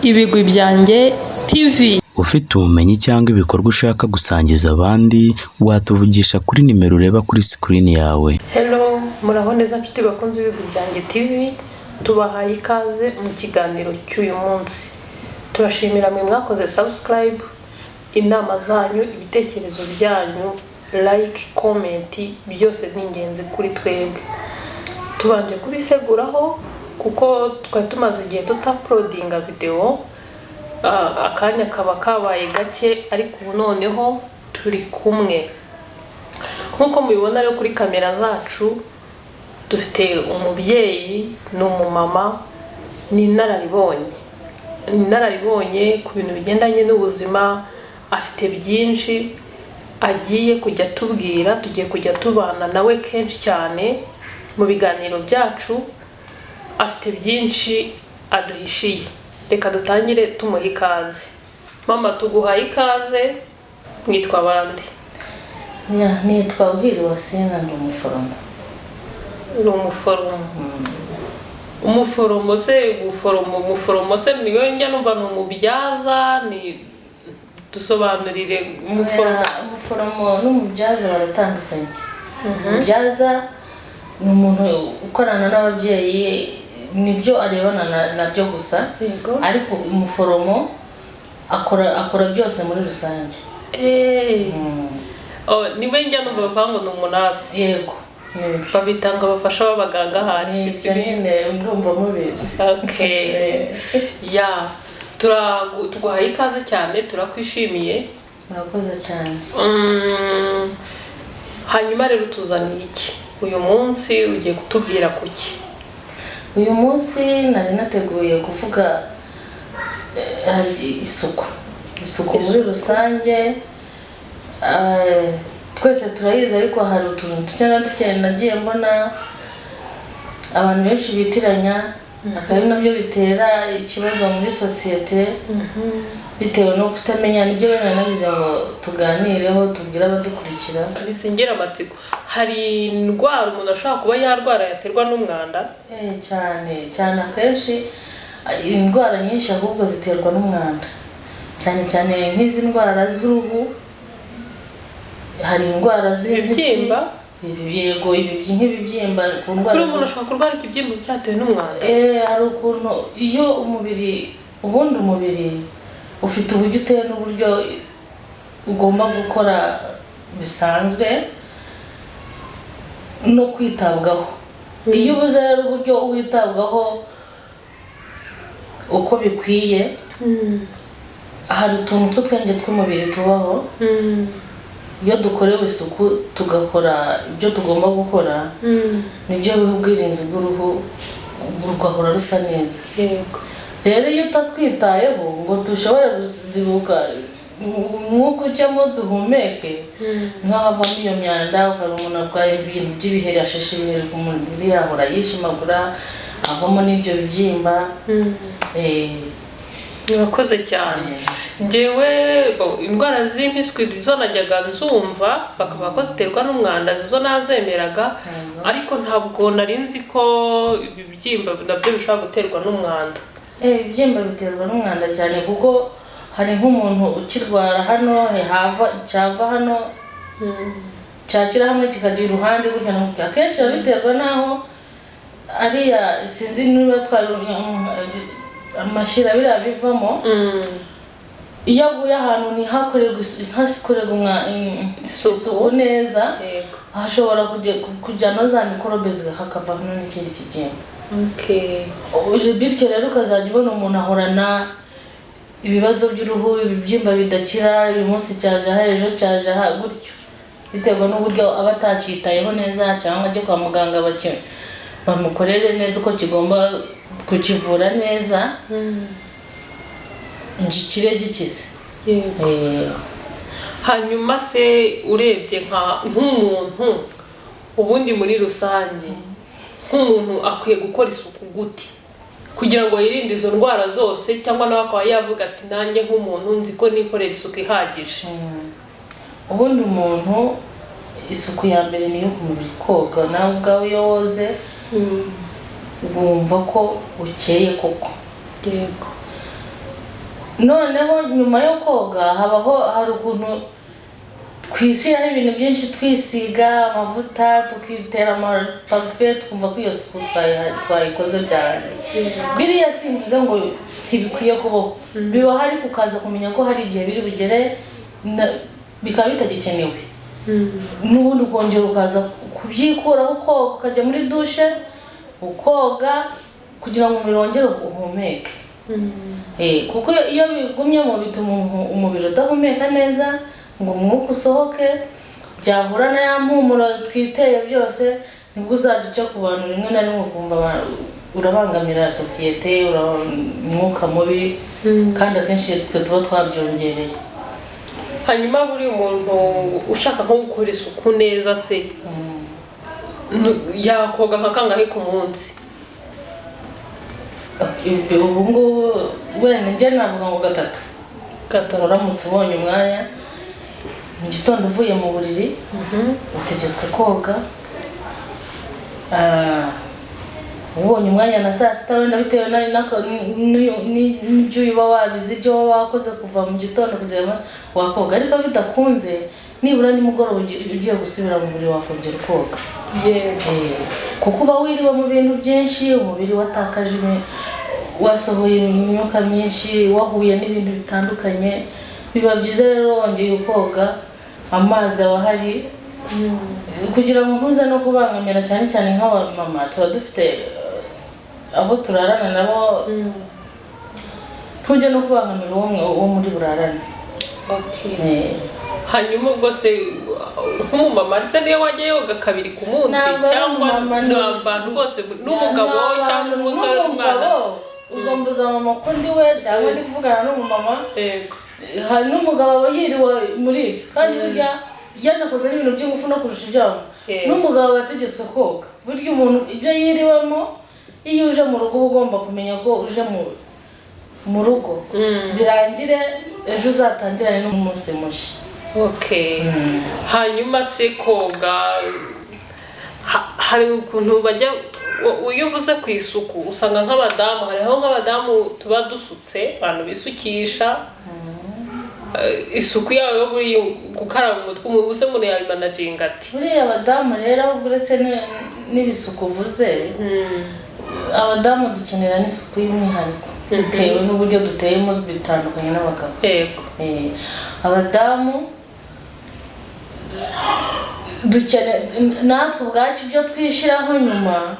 ibigwi byanjye TV. Ufite ubumenyi cyangwa ibikorwa ushaka gusangiza abandi, watuvugisha kuri nimero ureba kuri screen yawe. Hello, muraho neza nshuti bakunze ibigwi byanjye TV. Tubahaye ikaze mu kiganiro cy'uyu munsi. Turashimira mwe mwakoze subscribe, inama zanyu, ibitekerezo byanyu, like, comment, byose ni ingenzi kuri twebwe. Tubanje kubiseguraho kuko twari tumaze igihe tutaploadinga video, akanya kaba kabaye gake, ariko ubu noneho turi kumwe. Nkuko mubibona rero kuri kamera zacu, dufite umubyeyi n'umumama n'inararibonye ku bintu bigendanye n'ubuzima. Afite byinshi agiye kujya tubwira, tugiye kujya tubana nawe kenshi cyane mu biganiro byacu. Afite byinshi aduhishiye. Reka dutangire tumuha ikaze. Mama, tuguhaye ikaze. Mwitwa bande? Nitwa Uwasena, ndi umuforomo. Ni umuforomo se, umuforomo se niyo njya numva ni umubyaza, ni dusobanurire umuforomo n'umubyaza baratandukanye. Umubyaza ni umuntu ukorana n'ababyeyi, nibyo arebana nabyo gusa, ariko umuforomo akora byose muri rusange. Niwe njya numva bavuga ni umunasi. Yego, babitanga abafasha b'abaganga hari sibyo nyine ndumva mubizi. Tuguhaye ikaze cyane, turakwishimiye. Murakoze cyane. Hanyuma rero tuzaniye iki uyu munsi? Ugiye kutubwira kuki? Uyu munsi nari nateguye kuvuga isuku muri rusange. Twese turayizi, ariko hari utuntu duke nagiye mbona abantu benshi bitiranya, akaba nabyo bitera ikibazo muri sosiyete bitewe no kutamenya. Nibyo rero nagize ngo tuganireho, tubwire abadukurikira. Nisengera amatsiko, hari indwara umuntu ashobora kuba yarwara yaterwa n'umwanda? Cyane akenshi indwara nyinshi ahubwo ziterwa n'umwanda, cyane nk'izi ndwara z'uruhu. Hari indwara z'ibibyimba, yego, nk'ibibyimba ku ndwara. Umuntu ashobora kurwara ikibyimba cyatewe n'umwanda. Hari ukuntu iyo umubiri ufite uburyo uteye n'uburyo ugomba gukora bisanzwe no kwitabwaho. Iyo ubuze rero uburyo witabwaho uko bikwiye, hari utuntu tw'utwenge tw'umubiri tubaho. Iyo dukorewe isuku tugakora ibyo tugomba gukora, nibyo ubwirinzi bw'uruhu rugahora rusa neza. Rero iyo utatwitayeho ngo dushobore kuzibuka nk'uko ucyamo duhumeke, nk'ahavamo iyo myanda, ukaba umuntu arwaye ibintu by'ibiheri, asheshe ibiheri ku mubiri, yahora yishimagura, havamo n'ibyo bibyimba. Murakoze cyane. Njyewe indwara z'impiswi zo najyaga nzumva bakavuga ko ziterwa n'umwanda, zo nazemeraga, ariko ntabwo nari nzi ko ibibyimba nabyo bishobora guterwa n'umwanda. Ibibyimba biterwa n'umwanda cyane, kuko hari nk'umuntu ukirwara hano, cyava hano cyakira hamwe kikajya iruhande gutya na gutya. Akenshi biterwa n'aho ariya, sinzi niba amashira biriya bivamo. Iyo aguye ahantu ntihakorerwa isuku neza, hashobora kujya no za mikorobe zikakava hano n'ikindi kibyimba. Bityo rero ukazajya ubona umuntu ahorana ibibazo by'uruhu, ibibyimba bidakira, uyu munsi cyaje aha, ejo cyaje aha, gutyo biterwa n'uburyo aba atacyitayeho neza, cyangwa ajye kwa muganga bamukorere neza uko kigomba kukivura neza, kibe gikize. Hanyuma se urebye nk'umuntu ubundi muri rusange, nk'umuntu akwiye gukora isuku gute kugira ngo yirinde izo ndwara zose, cyangwa nawe akaba yavuga ati nanjye nk'umuntu nzi ko nikorera isuku ihagije? Ubundi umuntu, isuku ya mbere niyo ku mubiri, koga nawe ubwawe iyo woze wumva ko ukeye koko. noneho nyuma yo koga hari ukuntu twishyiraho ibintu byinshi, twisiga amavuta, tukitera amaparufe, twumva ko iyo suku twayikoze cyane. Biriya simvuze ngo ntibikwiye kubaho, biba hari kukaza kumenya ko hari igihe biri bugere bikaba bitagikenewe. N'ubundi ukongera ukaza kubyikuraho, ukoga ukajya muri dushe ukoga kugira ngo umubiri wongere uhumeke. Kuko iyo bigumyemo bituma umubiri udahumeka neza ngo umwuka usohoke, byahura na ya mpumuro twiteye byose, nibwo uzajya uca ku bantu rimwe na rimwe ukumva urabangamira sosiyete, umwuka mubi, kandi akenshi twe tuba twabyongereye. Hanyuma buri muntu ushaka nko gukora isuku neza se yakoga nka kangahe ku munsi? Ubu ngubu wenda njye navuga ngo gatatu. Uramutse ubonye umwanya mu gitondo uvuye mu buriri utegetswe koga, ubonye umwanya na saa sita wenda bitewe n'ibyo uba wabizi, ibyo waba wakoze kuva mu gitondo kugera wakoga, ariko bidakunze nibura nimugoroba ugiye gusubira mu buriri wakongera koga. Kuko uba wiriwe mu bintu byinshi, umubiri watakaje, wasohoye imyuka myinshi, wahuye n'ibintu bitandukanye. Biba byiza rero wongeye koga, amazi aba ahari kugira ngo ntuze no kubangamira, cyane cyane nk'abamama tuba dufite abo turarana nabo, ntujye no kubangamira uwo muri burarane. Hanyuma ubwo se nk'umumama se niyo wajya yoga kabiri ku munsi, cyangwa n'abantu bose, n'umugabo cyangwa umusore n'umwana? Ubwo mvuza mama ko ndi we, cyangwa ndi kuvugana n'umumama. Hari n'umugabo aba yiriwe muri ibyo, kandi burya yanakoze n'ibintu by'ingufu no kurusha ibyabo. N'umugabo wategetswe koga. Burya umuntu ibyo yiriwemo, iyo uje mu rugo uba ugomba kumenya ko uje mu rugo, birangire ejo uzatangirane n'umunsi mushya. Hanyuma se koga hari ukuntu bajya, iyo uvuze ku isuku usanga nk'abadamu, hariho nk'abadamu tuba dusutse, abantu bisukisha, isuku yawe yo buri gukaraba umutwe, ubuse umuntu yabimanaginga ati? Buriya abadamu rero uretse n'ibisuku uvuze, abadamu dukenera n'isuku y'umwihariko bitewe n'uburyo duteyemo bitandukanye n'abagabo. Abadamu natwe ubwacu ibyo twishyiraho nyuma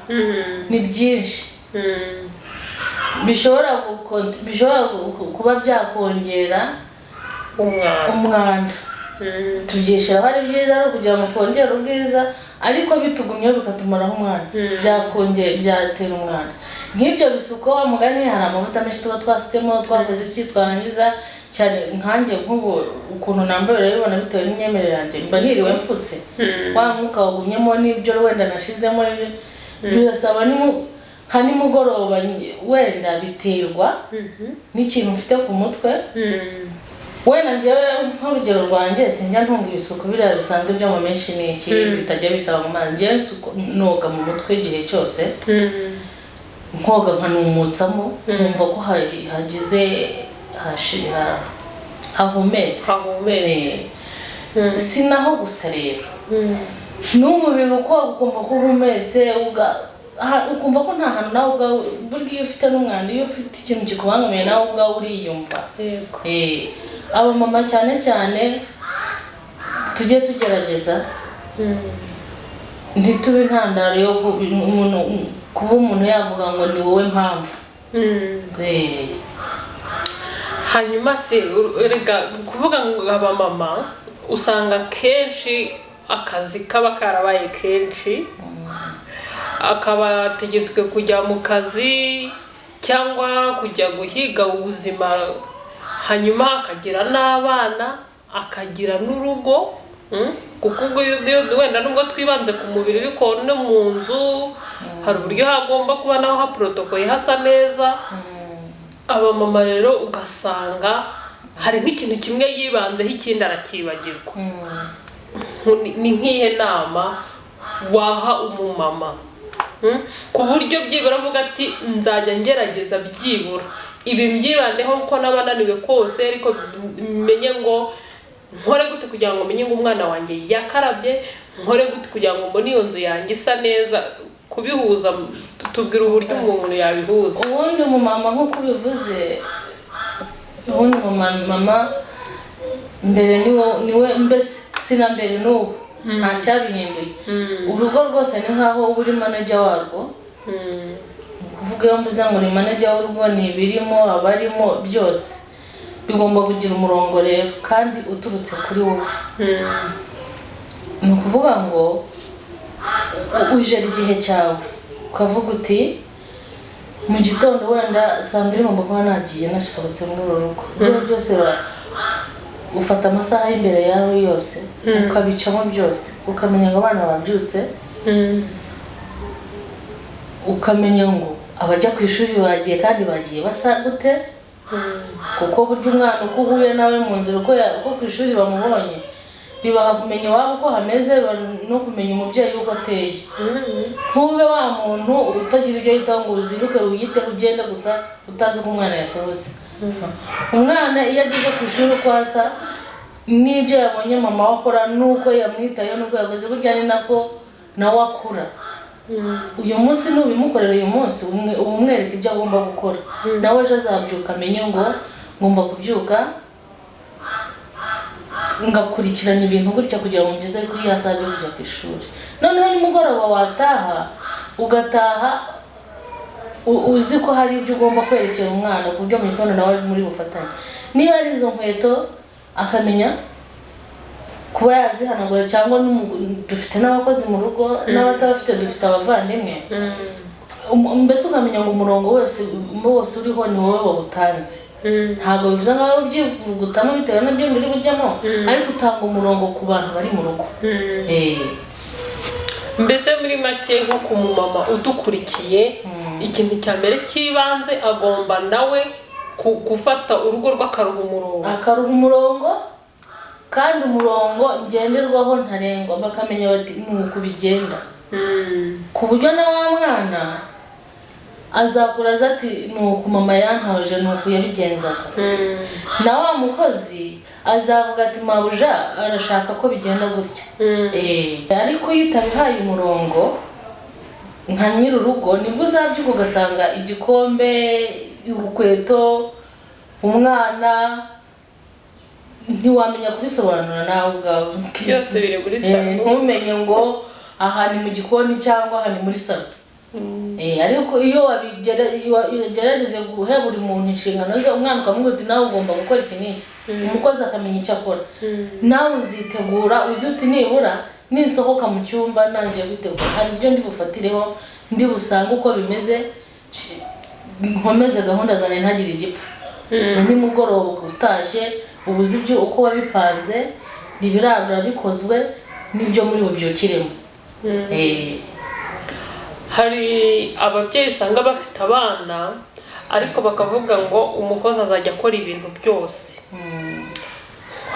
ni byinshi, bishobora kuba byakongera umwanda. Tubyishyiraho ari byiza ari kugira ngo twongere ubwiza, ariko bitugumye bikatumaraho umwanda, byatera umwanda. Nk'ibyo bisuko wa mugani, hari amavuta menshi tuba twasutsemo, twakoze iki, twarangiza cyane nkanjye nk'ubu ukuntu nambaye urabibona bitewe n'imyemerere yanjye, mba niriwe mfutse, wa mwuka wagumyemo n'ibyo wenda nashyizemo, birasaba nka nimugoroba wenda biterwa n'ikintu mfite ku mutwe. Wenda njyewe nk'urugero rwanjye sinjya ntunga ibisuko biriya bisanzwe byo mu menshi n'iki bitajya bisaba mu mazi. Njyewe noga mu mutwe igihe cyose, nkoga nkanumutsamo, nkumva ko hagize hahumetse. Si naho gusa rero, n'umubiri ukoga ukumva ko uhumetse, ukumva ko nta hantu nawe ubwawe, burya iyo ufite n'umwanda, iyo ufite ikintu kikubangamiye nawe ubwawe uriyumva. Abamama cyane cyane tujye tugerageza ntitube intandaro yo kuba umuntu yavuga ngo ni wowe mpamvu. Hanyuma se rega kuvuga ngo abamama usanga kenshi akazi kaba karabaye kenshi, akabategetswe kujya mu kazi cyangwa kujya guhiga ubuzima, hanyuma akagira n'abana, akagira n'urugo. Kuko wenda nubwo twibanze ku mubiri, ariko no mu nzu hari uburyo hagomba kuba naho haprotokoye hasa neza. Abamama rero ugasanga hari nk'ikintu kimwe yibanzeho, ikindi arakibagirwa. Ni nk'ihe nama waha umumama ku buryo byibura avuga ati nzajya ngerageza byibura ibi mbyibandeho uko n'abananiwe kose ariko menye ngo nkore gute kugira ngo menye ngo umwana wanjye yakarabye, nkore gute kugira ngo mbone iyo nzu yanjye isa neza. Kubihuza tubwira uburyo umuntu yabihuza. Ubundi umumama nk'uko ubivuze, ubundi mama mbere niwe mbese sina mbere n'ubu nta cyabihinduye. Urugo rwose ni nkaho uba uri manager warwo. Kuvuga iyo mvuze ngo uri manager w'urugo ni ibirimo abarimo byose bigomba kugira umurongo rero kandi uturutse kuri wowe. Ni ukuvuga ngo ujera igihe cyawe ukavuga uti mu gitondo wenda saa 2 ngomba kuba nagiye nasohotse muri uru rugo. Ibyo byose ufata amasaha y'imbere yawe yose ukabicamo byose, ukamenya ngo abana babyutse, ukamenya ngo abajya ku ishuri bagiye kandi bagiye basa gute, kuko buryo umwana uko uhuye nawe mu nzira uko ku ishuri bamubonye bibaha kumenya waba uko hameze no kumenya umubyeyi uko ateye. Ntube wa muntu utagira ibyo yitaho ngo uziruke wiyiteho ugenda gusa utazi ko umwana yasohotse. Umwana iyo agize ku ishuri uko asa n'ibyo yabonye mama wakora nuko yamwitayeho nuko yakoze, burya ni nako nawe akura. Uyu munsi nubimukorera uyu munsi umwereka ibyo agomba gukora, nawe ejo azabyuka amenye ngo ngomba kubyuka ngakurikirana ibintu gutya kugira ngo ngeze kuri ya saa yo kujya ku ishuri. Noneho nimugoroba wataha ugataha uzi ko hari ibyo ugomba kwerekera umwana ku buryo mu gitondo nawe muri bufatanye. Niba ari izo nkweto akamenya kuba yazihanagura, cyangwa dufite n'abakozi mu rugo n'abatabafite dufite abavandimwe. Mbese ukamenya ngo umurongo wose uriho ni wowe wawutanze. Ntabwo bivuze ngo wowe ubyivugutamo bitewe n'ibyo uri bujyamo, ariko utanga umurongo ku bantu bari mu rugo. Mbese muri make nko ku mumama udukurikiye, ikintu cya mbere cy'ibanze agomba nawe gufata urugo rw'akaruha umurongo, kandi umurongo ngenderwaho ntarengwa, bakamenya bati nuko bigenda. Ku buryo na wa mwana azakuraza ati nuko mama yantoje nuko yabigenzaga. Na wa mukozi azavuga ati mabuja arashaka ko bigenda gutya. Ariko yitabihaye umurongo nka nyir'urugo nibwo uzabyuka ugasanga igikombe, urukweto, umwana ntiwamenya kubisobanura nawe ubwawe. Byose biri muri salo. Ntumenye ngo aha ni mu gikoni cyangwa aha ni muri salo. Ariko iyo wabigerageze guhe buri muntu inshingano ze, umwana ukamubwira uti nawe ugomba gukora iki n'iki, umukozi akamenya icyo akora, nawe uzitegura uzi uti nibura ninsohoka mu cyumba nangiye gutegura hari ibyo ndi bufatireho ndi busange uko bimeze, nkomeze gahunda zanjye ntagire igipfu. Nimugoroba utashye ubuzi ibyo uko wabipanze nibirabura bikozwe nibyo muri bubyukiremo. Hari ababyeyi usanga bafite abana ariko bakavuga ngo umukozi azajya akora ibintu byose.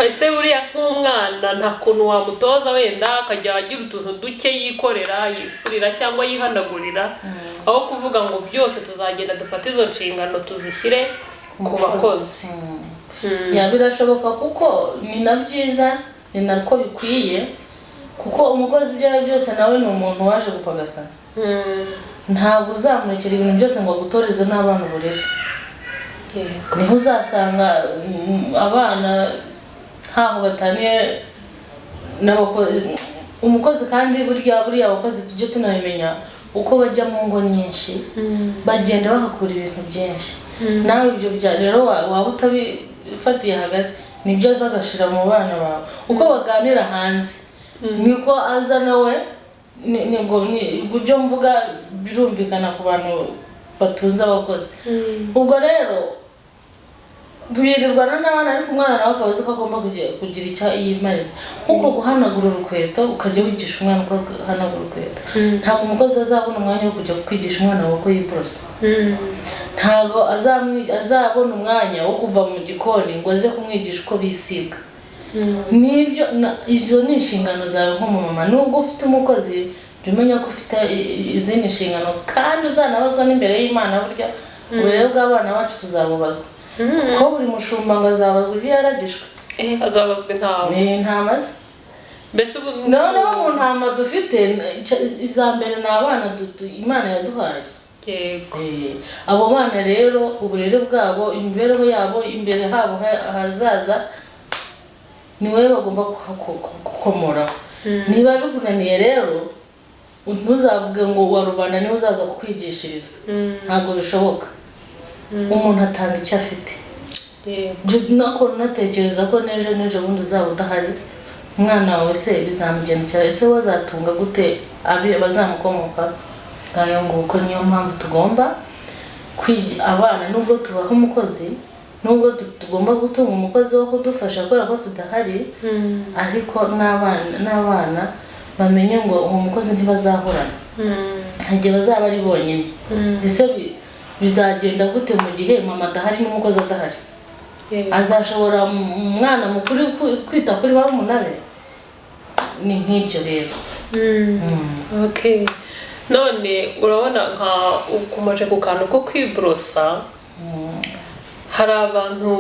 Ese buriya nk'umwana nta kuntu wamutoza wenda akajya agira utuntu duke yikorera, yifurira cyangwa yihanagurira, aho kuvuga ngo byose tuzagenda dufate izo nshingano tuzishyire ku bakozi. Birashoboka kuko ni na byiza, ni nako bikwiye, kuko umukozi ibyo byose nawe ni umuntu waje gupagasana. Ntabwo uzamurekera ibintu byose ngo agutoreze n'abana uburere. Niho uzasanga abana ntaho bataniye n'abakozi. Umukozi kandi burya abakozi tujye tunabimenya uko bajya mu ngo nyinshi bagenda bahakura ibintu byinshi. Nawe ibyo rero waba utabifatiye hagati nibyo azagashira mu bana bawe. Uko baganira hanze niko aza nawe, ibyo mvuga birumvikana ku bantu batunze abakozi. Ubwo rero birirwana n'abana ariko umwana nawe akabaza ko agomba kugira icyo yimarira, nkuko guhanagura urukweto ukajya wigisha umwana uko guhanagura urukweto. Ntabwo umukozi azabona umwanya wo kujya kwigisha umwana wawe uko yiborosa. Ntabwo azabona umwanya wo kuva mu gikoni ngo aze kumwigisha uko bisiga. Nibyo izo ni inshingano zawe nk'umumama. Nubwo ufite umukozi jya umenya ko ufite izindi nshingano kandi uzanabazwa n'imbere y'Imana. Burya uburere bw'abana bacu tuzabubazwa kuko buri mushumba ngo azabazwa ibyo yaragijwe azabazwa intama intama ze mbese noneho mu ntama dufite iza mbere ni abana Imana yaduhaye yego abo bana rero uburere bwabo imibereho yabo imbere habo hazaza ni wowe bagomba gukomoraho niba bikunaniye rero ntuzavuge ngo wa rubanda niwe uzaza kukwigishiriza ntabwo bishoboka umuntu atanga icyo afite natekereza ko n'ejo bundi uzaba udahari umwana wawe se bizamugendekera ese wazatunga gute bazamukomoka ngayo nguko niyo mpamvu tugomba kwiga abana nubwo tubaha umukozi nubwo tugomba gutunga umukozi wo kudufasha kubera ko tudahari ariko n'abana bamenye ngo uwo mukozi ntibazahorana igihe bazaba ari bonyine ese bizagenda gute mu gihe mama adahari n'umukozi adahari azashobora umwana mukuru kwita kuri barumuna be ni nk'ibyo rero okay none urabona nka ukomeje ku kantu ko kwiborosa hari abantu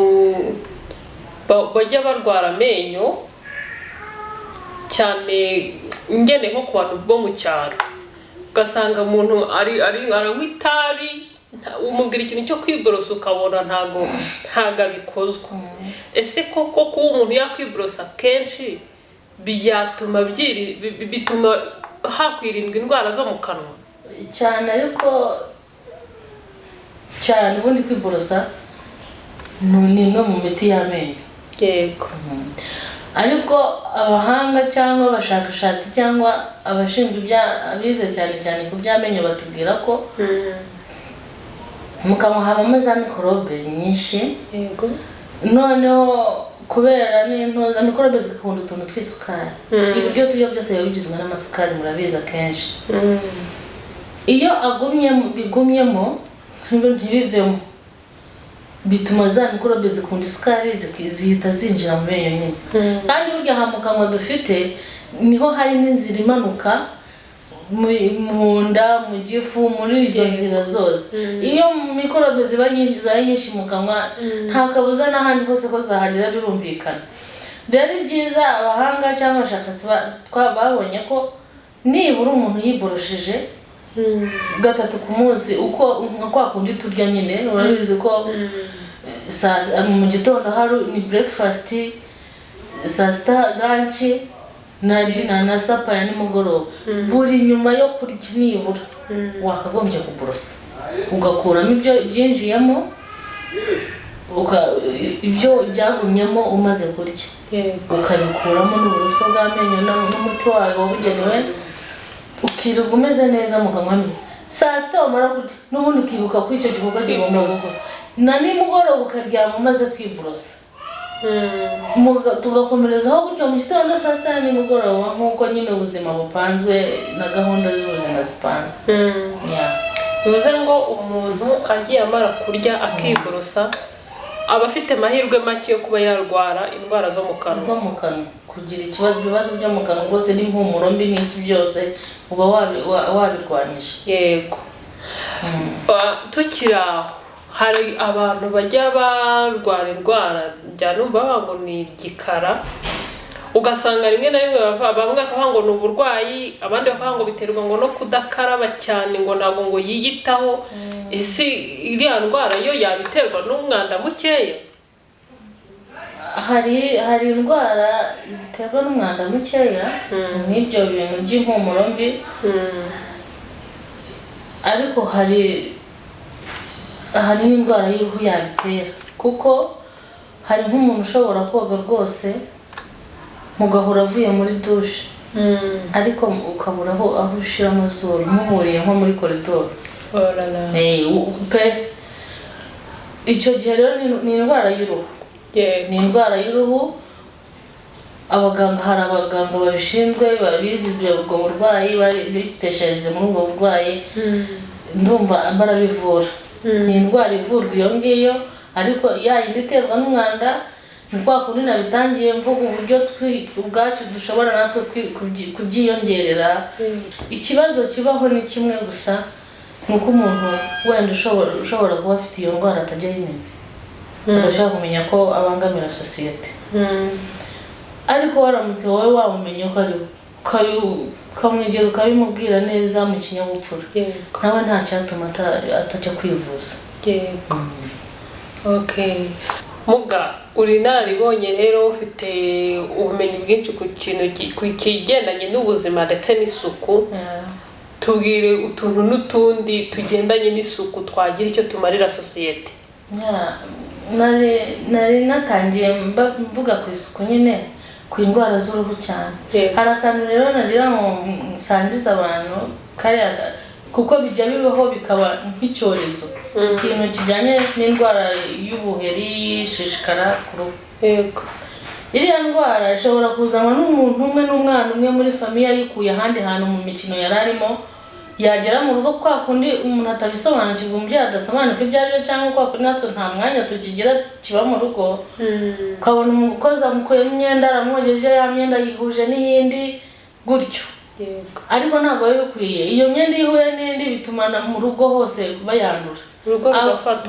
bajya barwara amenyo cyane ngene nko ku bantu bo mu cyaro ugasanga umuntu aranywa itabi umubwira ikintu cyo kwiborosa ukabona ntago bikozwe ese koko kuba umuntu yakwiborosa kenshi bituma hakwirindwa indwara zo mu kanwa cyane ariko cyane ubundi kwiborosa ni imwe mu miti y'amenyo yego ariko abahanga cyangwa abashakashatsi cyangwa abashinzwe abize cyane ku by'amenyo batubwira ko mu kanwa habamo za mikorobe nyinshi yego noneho kubera n'intoza mikorobe zikunda utuntu tw'isukari ibiryo turya byose biba bigizwe n'amasukari murabizi akenshi iyo bigumyemo ntibivemo bituma za mikorobe zikunda isukari zihita zinjira mu menyo nyine kandi burya aha mu kanwa dufite niho hari n'inzira imanuka mu nda mu gifu muri izo nzira zose iyo mikorobe ziba nyinshi mu kanwa nta kabuza n'ahandi hose ko zahagera birumvikana rero byiza abahanga cyangwa abashakashatsi babonye ko nibura umuntu yiborosheje 3 ku munsi uko kwa kundi turya nyine urabizi ko mu gitondo hari ni breakfast saa sita lunch na dinner na supper ya nimugoroba buri nyuma yo kurya nibura wakagombye kuborosa ugakuramo ibyo byinjiyemo ibyo byagumyemo umaze kurya ukabikuramo n'uburoso bw'amenyo n'umuti wawe wabugenewe ukirirwa umeze neza mu kanwa saa sita wamara kurya n'ubundi ukibuka ko icyo gikorwa kigomba gukora na nimugoroba ukaryama umaze kwiborosa tugakomerezaho gutyo mu gitondo saa sita nimugoroba nk'uko nyine ubuzima bupanzwe na gahunda z'ubuzima zipanzwe bivuze ngo umuntu agiye amara kurya akiborosa aba afite amahirwe make yo kuba yarwara indwara zo mu kanwa kugira ibibazo byo mu kanwa rwose n'impumuro mbi n'iki byose uba wabirwanyije yego tukiri aho hari abantu bajya barwara indwara numva ngo ni igikara ugasanga rimwe na rimwe bamwe bakavuga ngo ni uburwayi abandi bakavuga ngo biterwa ngo no kudakaraba cyane ngo ntabwo ngo yiyitaho ese iriya ndwara yo yabiterwa n'umwanda mukeya hari indwara ziterwa n'umwanda mukeya n'ibyo bintu by'impumuro mbi ariko hari n'indwara y'uruhu yabitera kuko hari nk'umuntu ushobora koga rwose mugahora avuye muri dushe ariko ukabura aho ushira amazuru muhuriye nko muri koridoro icyo gihe rero ni indwara y'uruhu ni indwara y'uruhu hari abaganga babishinzwe babizi ubwo burwayi bari specialize muri ubwo burwayi ndumva barabivura ni indwara ivurwa iyo ngiyo ariko yindi iterwa n'umwanda ni kwa kundi nabitangiye mvuga uburyo ubwacu dushobora natwe kubyiyongerera ikibazo kibaho ni kimwe gusa nuko umuntu wenda ushobora kuba afite iyo ndwara atajya yimenya adashaka kumenya ko abangamira sosiyete ariko waramutse wowe wamumenye ko ari ukamwegera ukabimubwira neza mu kinyabupfura nawe nta cyatuma atajya kwivuza. Yego. Okay. Muga uri naribonye rero ufite ubumenyi bwinshi ku kigendanye n'ubuzima ndetse n'isuku. Tubwire utuntu n'utundi tugendanye n'isuku twagira icyo tumarira sosiyete. Nari natangiye mvuga ku isuku nyine ku indwara z'uruhu cyane. Hari akantu rero nagira ngo nsangize abantu kariya kuko bijya bibaho bikaba nk'icyorezo ikintu kijyanye n'indwara y'ubuheri shishikara ku ruhu. Yego. Iriya ndwara ishobora kuzanwa n'umuntu umwe n'umwana umwe muri famiye yikuye ahandi hantu mu mikino yararimo yagera mu rugo kwa kundi umuntu atabisobanukirwa umubyeyi adasobanukirwa ibyo ari byo cyangwa kwa kundi natwe nta mwanya tukigira kiba mu rugo ukabona umukozi amukuyemo imyenda aramwogeje ya myenda yihuje n'iyindi gutyo. Ariko ntabwo biba bikwiye iyo myenda ihuye n'indi bituma mu rugo hose bayandura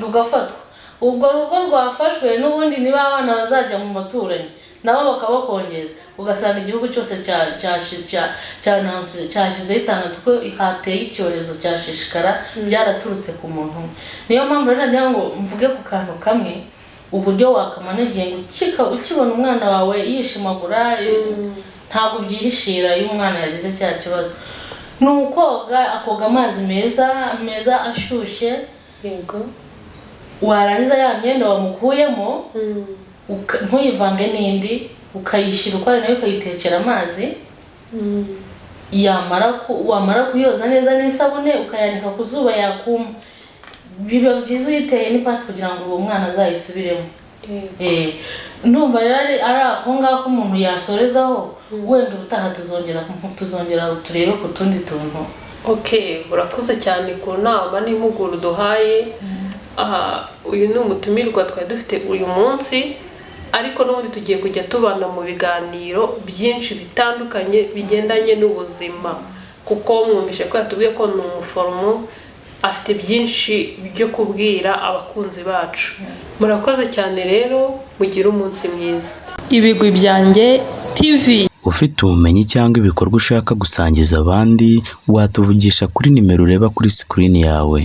rugafatwa. Ubwo rugo rwafashwe n'ubundi niba abana bazajya mu baturanyi nabo bakabakongeza ugasanga igihugu cyose cyashize itangazo ko hateye icyorezo cya shishikara byaraturutse ku muntu. Niyo mpamvu rero nagira ngo mvuge ku kantu kamwe uburyo wakamanegera ukibona umwana wawe yishimagura ntabwo byihishira iyo umwana yagize cya kibazo. Ni ukoga akoga amazi meza ashyushye. Yego. Warangiza ya myenda wamukuyemo ntuyivange n'indi ukayishyira ukwayo nayo ukayitekera amazi wamara kuyoza neza n'isabune ukayanika ku zuba yakuma. Biba byiza uyiteye n'ipasi kugira ngo uwo mwana azayisubiremo. Ndumva rero ari ako ngako umuntu yasorezaho wenda ubutaha tuzongera turebe ku tundi tuntu. Okay, urakoze cyane ku nama n'impuguro duhaye. Uyu ni umutumirwa twari dufite uyu munsi ariko n'ubundi tugiye kujya tubana mu biganiro byinshi bitandukanye bigendanye n'ubuzima kuko mwumvishe ko yatubwiye ko ni umuforomo afite byinshi byo kubwira abakunzi bacu. Murakoze cyane rero mugire umunsi mwiza. Ibigwi byanjye TV. Ufite ubumenyi cyangwa ibikorwa ushaka gusangiza abandi watuvugisha kuri nimero ureba kuri screen yawe.